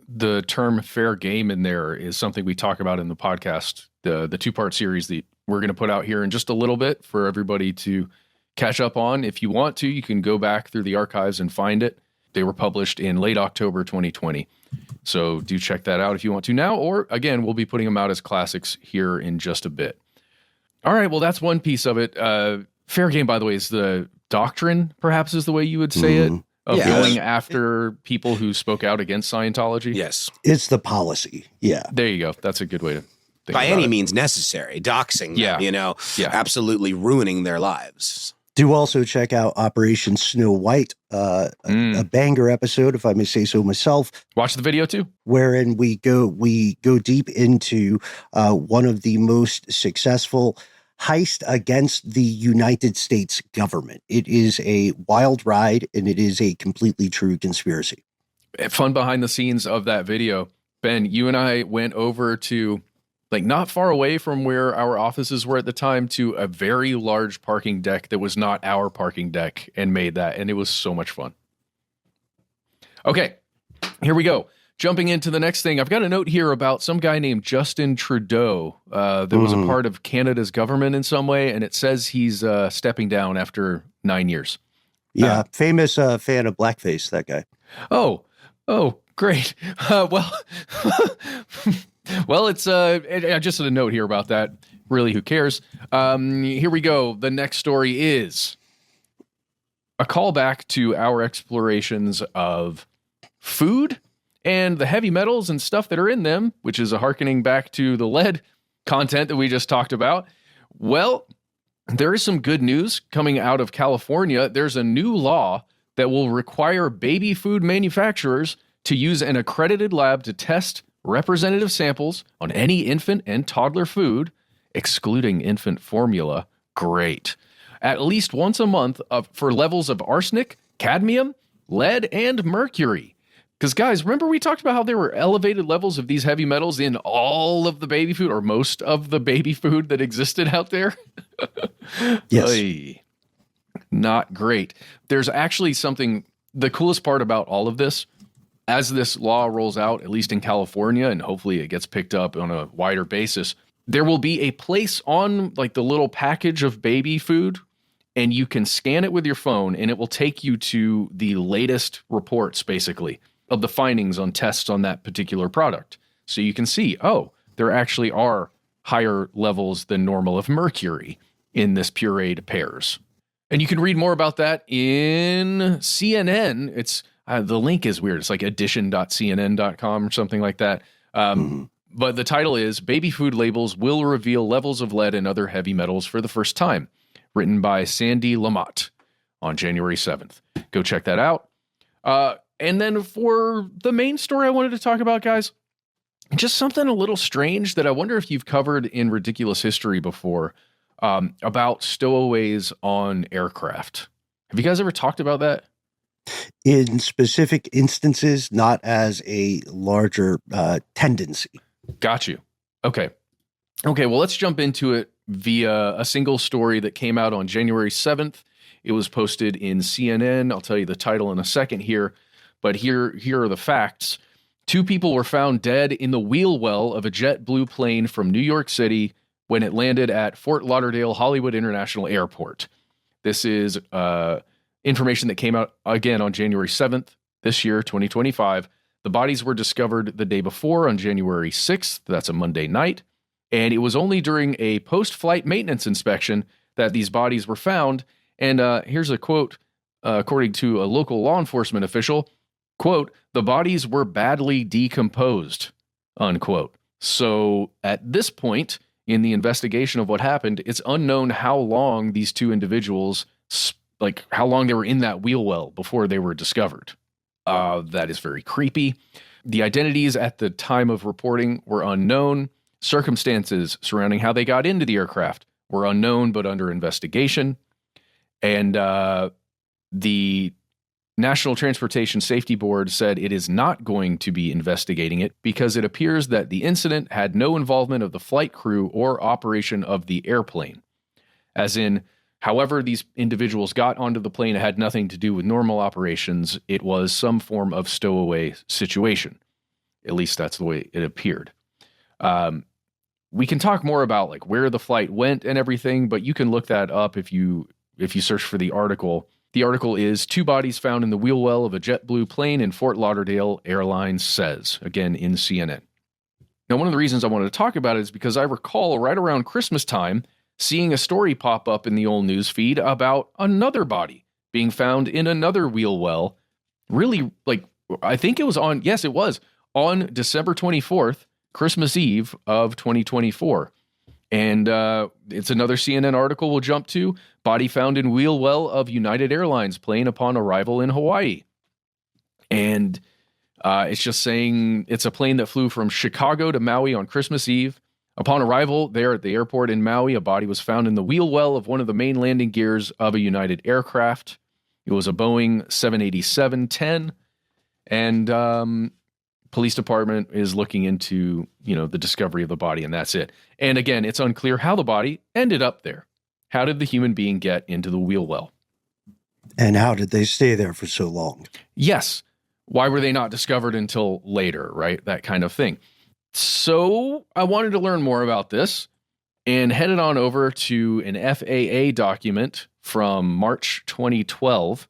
S2: the term fair game in there is something we talk about in the podcast, the 2-part series that we're going to put out here in just a little bit for everybody to catch up on. If you want to, you can go back through the archives and find it. They were published in late October 2020. So do check that out if you want to now, or again, we'll be putting them out as classics here in just a bit. All right, well, that's one piece of it. Fair game, by the way, is the doctrine, perhaps is the way you would say it, of going after people who spoke out against Scientology.
S3: Yes.
S4: It's the policy. Yeah.
S2: There you go. That's a good way to think
S3: by
S2: about
S3: any
S2: it.
S3: means necessary, doxing them, absolutely ruining their lives.
S4: Do also check out Operation Snow White, a banger episode, if I may say so myself.
S2: Watch the video too,
S4: wherein we go deep into one of the most successful heist against the United States government. It is a wild ride, and it is a completely true conspiracy.
S2: Fun behind the scenes of that video. Ben, you and I went over to, not far away from where our offices were at the time, to a very large parking deck that was not our parking deck, and made that. And it was so much fun. Okay, here we go. Jumping into the next thing, I've got a note here about some guy named Justin Trudeau that was a part of Canada's government in some way. And it says he's stepping down after 9 years.
S4: Yeah, famous fan of blackface, that guy.
S2: Oh, great. Well, it's just a note here about that. Really, who cares? Here we go. The next story is a callback to our explorations of food and the heavy metals and stuff that are in them, which is a hearkening back to the lead content that we just talked about. Well, there is some good news coming out of California. There's a new law that will require baby food manufacturers to use an accredited lab to test representative samples on any infant and toddler food, excluding infant formula. Great. At least once a month for levels of arsenic, cadmium, lead, and mercury. Because, guys, remember we talked about how there were elevated levels of these heavy metals in all of the baby food, or most of the baby food that existed out there?
S4: Yes.
S2: Oy. Not great. There's actually something, the coolest part about all of this, as this law rolls out, at least in California, and hopefully it gets picked up on a wider basis, there will be a place on the little package of baby food, and you can scan it with your phone, and it will take you to the latest reports, basically, of the findings on tests on that particular product. So you can see, there actually are higher levels than normal of mercury in this pureed pairs. And you can read more about that in CNN. It's the link is weird. It's like edition.cnn.com or something like that. But the title is Baby Food Labels Will Reveal Levels of Lead and Other Heavy Metals for the First Time, written by Sandy Lamotte on January 7th. Go check that out. And then for the main story I wanted to talk about, guys, just something a little strange that I wonder if you've covered in Ridiculous History before, about stowaways on aircraft. Have you guys ever talked about that?
S4: In specific instances, not as a larger tendency.
S2: Got you. Okay, well, let's jump into it via a single story that came out on January 7th. It was posted in CNN. I'll tell you the title in a second here, but here are the facts. 2 people were found dead in the wheel well of a JetBlue plane from New York City when it landed at Fort Lauderdale Hollywood International Airport. This is information that came out again on January 7th this year, 2025. The bodies were discovered the day before on January 6th. That's a Monday night. And it was only during a post-flight maintenance inspection that these bodies were found. And here's a quote, according to a local law enforcement official, quote, "The bodies were badly decomposed," unquote. So at this point in the investigation of what happened, it's unknown how long these 2 individuals, like how long they were in that wheel well before they were discovered. That is very creepy. The identities at the time of reporting were unknown. Circumstances surrounding how they got into the aircraft were unknown but under investigation. And the National Transportation Safety Board said it is not going to be investigating it because it appears that the incident had no involvement of the flight crew or operation of the airplane. As in, however these individuals got onto the plane, it had nothing to do with normal operations. It was some form of stowaway situation. At least that's the way it appeared. We can talk more about like where the flight went and everything, but you can look that up if you search for the article. The article is 2 bodies found in the wheel well of a JetBlue plane in Fort Lauderdale, Airlines says, again in CNN. Now, one of the reasons I wanted to talk about it is because I recall right around Christmas time seeing a story pop up in the old news feed about another body being found in another wheel well. Really, like, I think it was on December 24th, Christmas Eve of 2024. And it's another CNN article we'll jump to. Body found in wheel well of United Airlines plane upon arrival in Hawaii. And it's just saying it's a plane that flew from Chicago to Maui on Christmas Eve. Upon arrival there at the airport in Maui, a body was found in the wheel well of one of the main landing gears of a United aircraft. It was a Boeing 787-10. And police department is looking into, the discovery of the body, and that's it. And again, it's unclear how the body ended up there. How did the human being get into the wheel well?
S4: And how did they stay there for so long?
S2: Yes. Why were they not discovered until later, right? That kind of thing. So I wanted to learn more about this and headed on over to an FAA document from March 2012.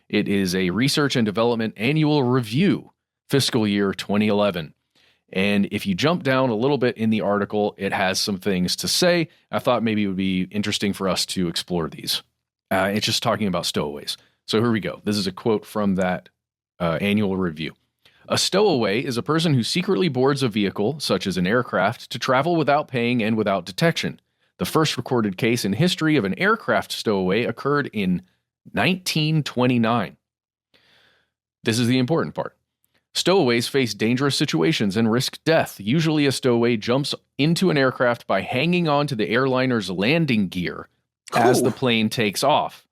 S2: It is a research and development annual review, fiscal year 2011. And if you jump down a little bit in the article, it has some things to say. I thought maybe it would be interesting for us to explore these. It's just talking about stowaways. So here we go. This is a quote from that annual review. A stowaway is a person who secretly boards a vehicle, such as an aircraft, to travel without paying and without detection. The first recorded case in history of an aircraft stowaway occurred in 1929. This is the important part. Stowaways face dangerous situations and risk death. Usually a stowaway jumps into an aircraft by hanging on to the airliner's landing gear as the plane takes off.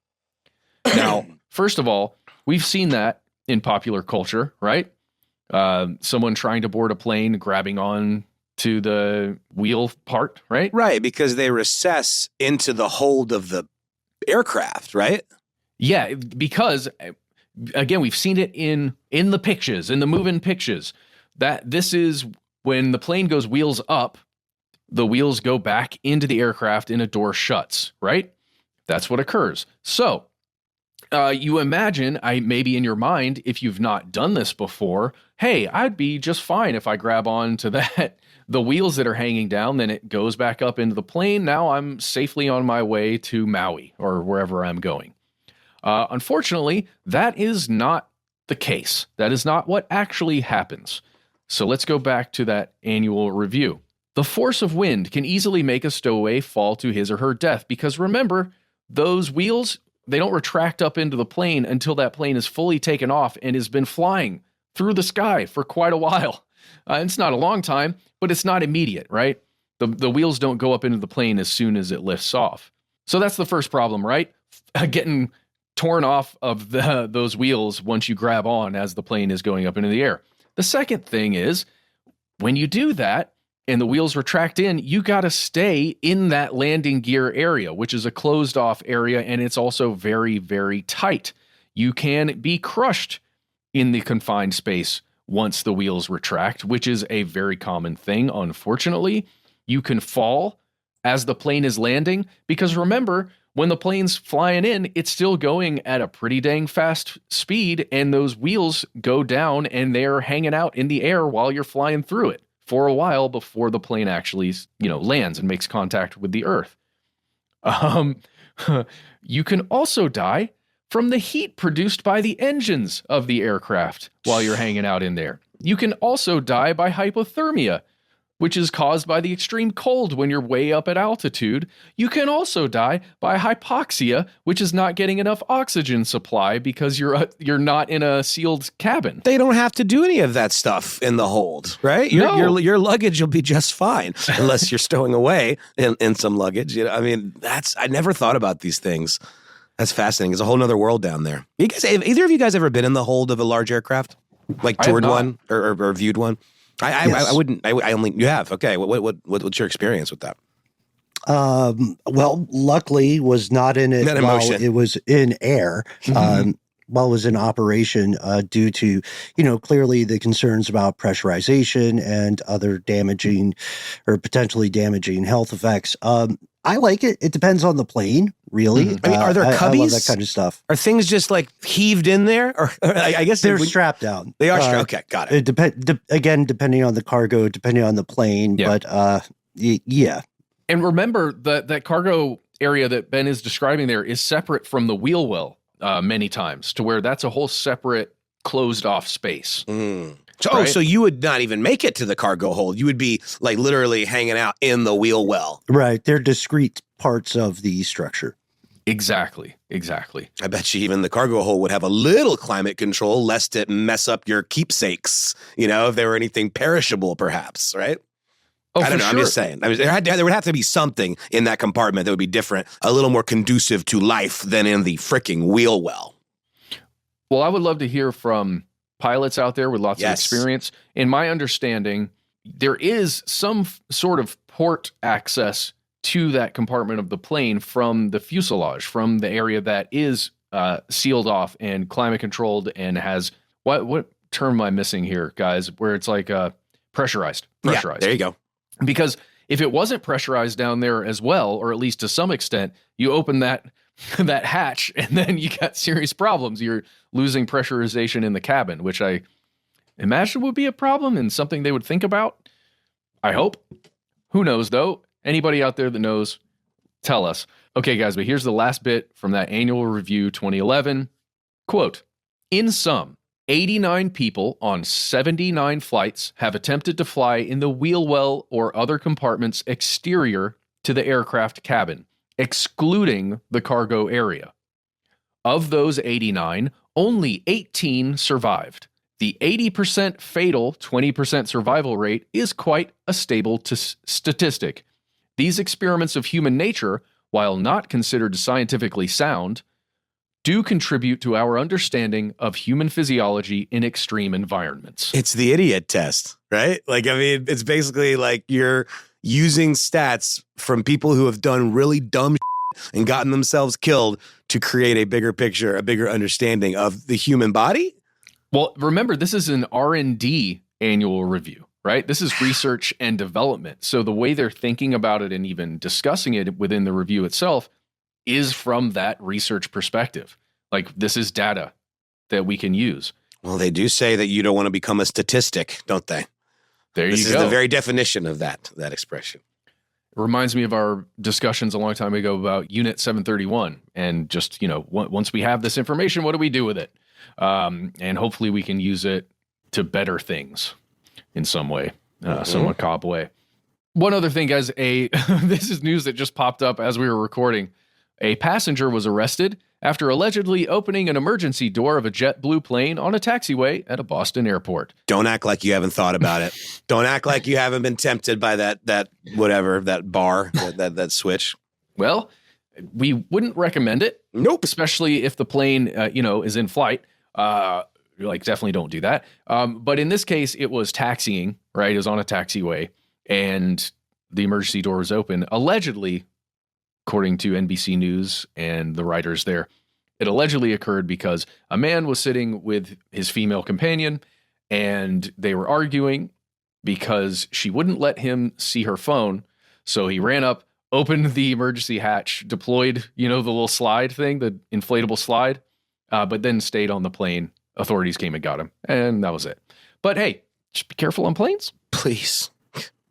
S2: Now, first of all, we've seen that in popular culture, right? Someone trying to board a plane, grabbing on to the wheel part, right?
S3: Right, because they recess into the hold of the aircraft, right?
S2: Yeah, because again, we've seen it in the pictures, in the moving pictures, that this is when the plane goes wheels up, the wheels go back into the aircraft and a door shuts, right? That's what occurs. So you imagine, maybe in your mind, if you've not done this before, hey, I'd be just fine if I grab on to the wheels that are hanging down, then it goes back up into the plane. Now I'm safely on my way to Maui or wherever I'm going. Unfortunately, that is not the case. That is not what actually happens. So let's go back to that annual review. The force of wind can easily make a stowaway fall to his or her death because remember, those wheels, they don't retract up into the plane until that plane is fully taken off and has been flying through the sky for quite a while. It's not a long time, but it's not immediate, right? The wheels don't go up into the plane as soon as it lifts off. So that's the first problem, right? Getting torn off of those wheels once you grab on as the plane is going up into the air. The second thing is, when you do that and the wheels retract in, you got to stay in that landing gear area, which is a closed off area, and it's also very, very tight. You can be crushed in the confined space once the wheels retract, which is a very common thing, unfortunately. You can fall as the plane is landing, because remember, when the plane's flying in, it's still going at a pretty dang fast speed, and those wheels go down and they're hanging out in the air while you're flying through it for a while before the plane actually, lands and makes contact with the earth. You can also die from the heat produced by the engines of the aircraft while you're hanging out in there. You can also die by hypothermia, which is caused by the extreme cold when you're way up at altitude. You can also die by hypoxia, which is not getting enough oxygen supply because you're not in a sealed cabin.
S3: They don't have to do any of that stuff in the hold, right? Your luggage will be just fine unless you're stowing away in some luggage. I never thought about these things. That's fascinating. There's a whole other world down there. Either of you guys ever been in the hold of a large aircraft? Like toured one or viewed one?
S4: Yes.
S3: I wouldn't. I only. You have. Okay. What's your experience with that?
S4: Well, luckily was not in it
S3: Not in
S4: while
S3: motion.
S4: it was in air. While it was in operation, due to, clearly the concerns about pressurization and other damaging or potentially damaging health effects. I like it. It depends on the plane, really.
S3: Are there cubbies?
S4: I love that kind of stuff.
S3: Are things just like heaved in there, or I guess
S4: They're strapped down.
S3: They are strapped. Okay, got it.
S4: Again, depending on the cargo, depending on the plane,
S2: Yeah.
S4: but yeah.
S2: And remember that cargo area that Ben is describing there is separate from the wheel well many times, to where that's a whole separate closed off space.
S3: So you would not even make it to the cargo hold. You would be like literally hanging out in the wheel well.
S4: Right. They're discrete parts of the structure.
S2: Exactly.
S3: I bet you even the cargo hold would have a little climate control, lest it mess up your keepsakes, if there were anything perishable, perhaps, right?
S2: Oh,
S3: I don't
S2: for
S3: know.
S2: sure.
S3: I'm just saying. There would have to be something in that compartment that would be different, a little more conducive to life than in the freaking wheel well.
S2: Well, I would love to hear from pilots out there with lots of
S3: Yes.
S2: experience. In my understanding, there is some sort of port access to that compartment of the plane from the fuselage, from the area that is sealed off and climate controlled and has what term am I missing here, guys? Where it's like pressurized.
S3: Yeah, there you go.
S2: Because if it wasn't pressurized down there as well, or at least to some extent, you open that hatch and then you got serious problems. You're losing pressurization in the cabin, which I imagine would be a problem and something they would think about. I hope. Who knows, though? Anybody out there that knows, tell us. Okay, guys, but here's the last bit from that annual review 2011. Quote, in sum, 89 people on 79 flights have attempted to fly in the wheel well or other compartments exterior to the aircraft cabin, excluding the cargo area. Of those 89, only 18 survived. The 80% fatal, 20% survival rate is quite a stable statistic. These experiments of human nature, while not considered scientifically sound, do contribute to our understanding of human physiology in extreme environments.
S3: It's the idiot test, right? It's basically like you're using stats from people who have done really dumb and gotten themselves killed to create a bigger picture, a bigger understanding of the human body.
S2: Well, remember, this is an R&D annual review, right? This is research and development. So the way they're thinking about it and even discussing it within the review itself is from that research perspective. Like, this is data that we can use.
S3: Well, they do say that you don't want to become a statistic, don't they?
S2: There
S3: This
S2: you
S3: is
S2: go.
S3: the very definition of that expression.
S2: It reminds me of our discussions a long time ago about Unit 731. And just, once we have this information, what do we do with it? And hopefully we can use it to better things in some way, some macabre way. One other thing, guys, this is news that just popped up as we were recording. A passenger was arrested after allegedly opening an emergency door of a JetBlue plane on a taxiway at a Boston airport.
S3: Don't act like you haven't thought about it. Don't act like you haven't been tempted by that bar, that switch.
S2: Well, we wouldn't recommend it.
S3: Nope.
S2: Especially if the plane, is in flight. Definitely don't do that. But in this case, it was taxiing, right? It was on a taxiway, and the emergency door was open. Allegedly, according to NBC News and the writers there, it allegedly occurred because a man was sitting with his female companion, and they were arguing because she wouldn't let him see her phone. So he ran up, opened the emergency hatch, deployed, the little slide thing, the inflatable slide, but then stayed on the plane. Authorities came and got him, and that was it. But hey, just be careful on planes.
S3: Please.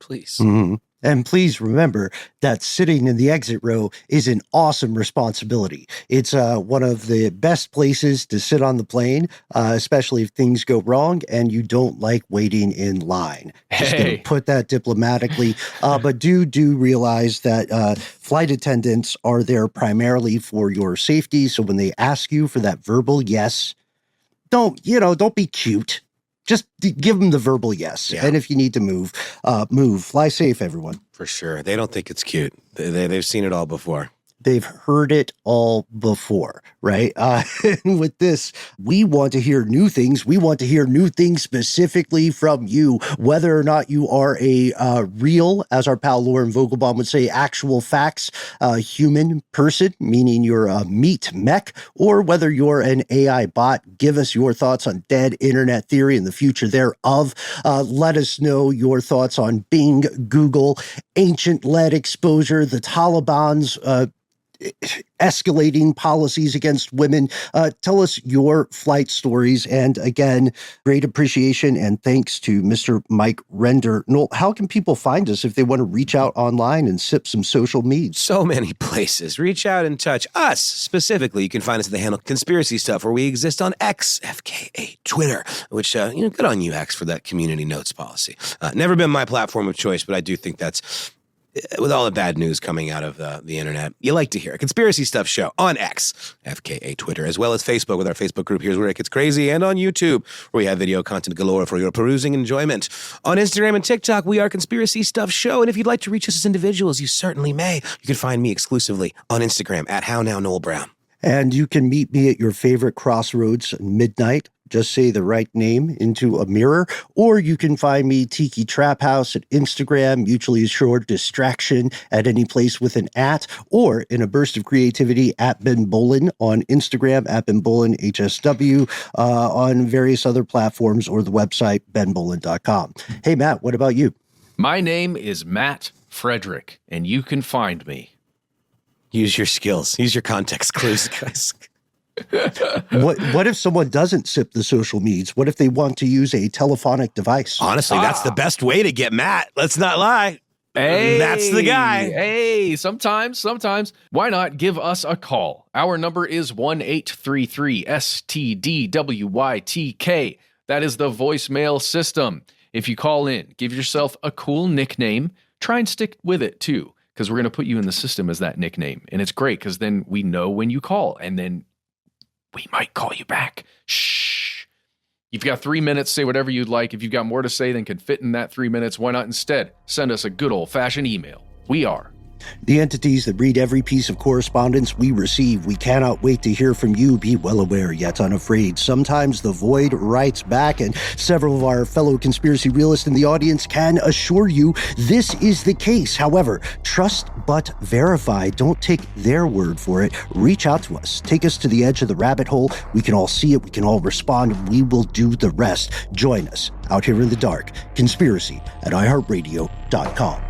S4: Mm-hmm. And please remember that sitting in the exit row is an awesome responsibility. It's one of the best places to sit on the plane, especially if things go wrong and you don't like waiting in line. Just going to put that diplomatically. But do realize that flight attendants are there primarily for your safety. So when they ask you for that verbal yes, don't be cute. Just give them the verbal yes. Yeah. And if you need to move. Fly safe, everyone.
S3: For sure. They don't think it's cute. They've seen it all before.
S4: They've heard it all before, right? And with this, we want to hear new things. We want to hear new things specifically from you, whether or not you are a real, as our pal Lauren Vogelbaum would say, actual facts, human person, meaning you're a meat mech, or whether you're an AI bot. Give us your thoughts on dead internet theory and the future thereof. Let us know your thoughts on Bing, Google, ancient lead exposure, the Taliban's escalating policies against women. Tell us your flight stories. And again, great appreciation and thanks to Mr. Mike Render. Noel, how can people find us if they want to reach out online and sip some social memes?
S3: So many places. Reach out and touch us specifically. You can find us at the handle Conspiracy Stuff, where we exist on X, FKA Twitter, which, good on you, X, for that community notes policy. Never been my platform of choice, but I do think that's, with all the bad news coming out of the internet, you like to hear a Conspiracy Stuff show on X, FKA Twitter, as well as Facebook with our Facebook group, Here's Where It Gets Crazy, and on YouTube, where we have video content galore for your perusing enjoyment. On Instagram and TikTok, we are Conspiracy Stuff Show, and if you'd like to reach us as individuals, you certainly may. You can find me exclusively on Instagram at HowNowNoelBrown.
S4: And you can meet me at your favorite crossroads at midnight. Just say the right name into a mirror. Or you can find me Tiki Trap House at Instagram, Mutually Assured Distraction at any place with an @ or in a burst of creativity at Ben Bolin on Instagram, at Ben Bolin HSW, on various other platforms, or the website benbolin.com. Hey, Matt, what about you?
S2: My name is Matt Frederick, and you can find me.
S3: Use your skills. Use your context clues, guys.
S4: What if someone doesn't sip the social medias? What if they want to use a telephonic device?
S3: Honestly, that's the best way to get Matt. Let's not lie.
S2: Hey,
S3: that's the guy.
S2: Hey, sometimes. Why not give us a call? Our number is 1-833-STDWYTK. That is the voicemail system. If you call in, give yourself a cool nickname. Try and stick with it, too, because we're going to put you in the system as that nickname. And it's great because then we know when you call, and then we might call you back. Shh. You've got 3 minutes. Say whatever you'd like. If you've got more to say than can fit in that 3 minutes, why not instead send us a good old-fashioned email? We are
S4: the entities that read every piece of correspondence we receive. We cannot wait to hear from you. Be well aware, yet unafraid. Sometimes the void writes back, and several of our fellow conspiracy realists in the audience can assure you this is the case. However, trust but verify. Don't take their word for it. Reach out to us. Take us to the edge of the rabbit hole. We can all see it. We can all respond. We will do the rest. Join us out here in the dark. Conspiracy at iHeartRadio.com.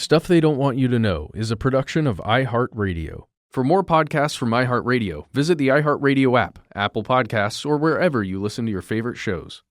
S2: Stuff They Don't Want You to Know is a production of iHeartRadio. For more podcasts from iHeartRadio, visit the iHeartRadio app, Apple Podcasts, or wherever you listen to your favorite shows.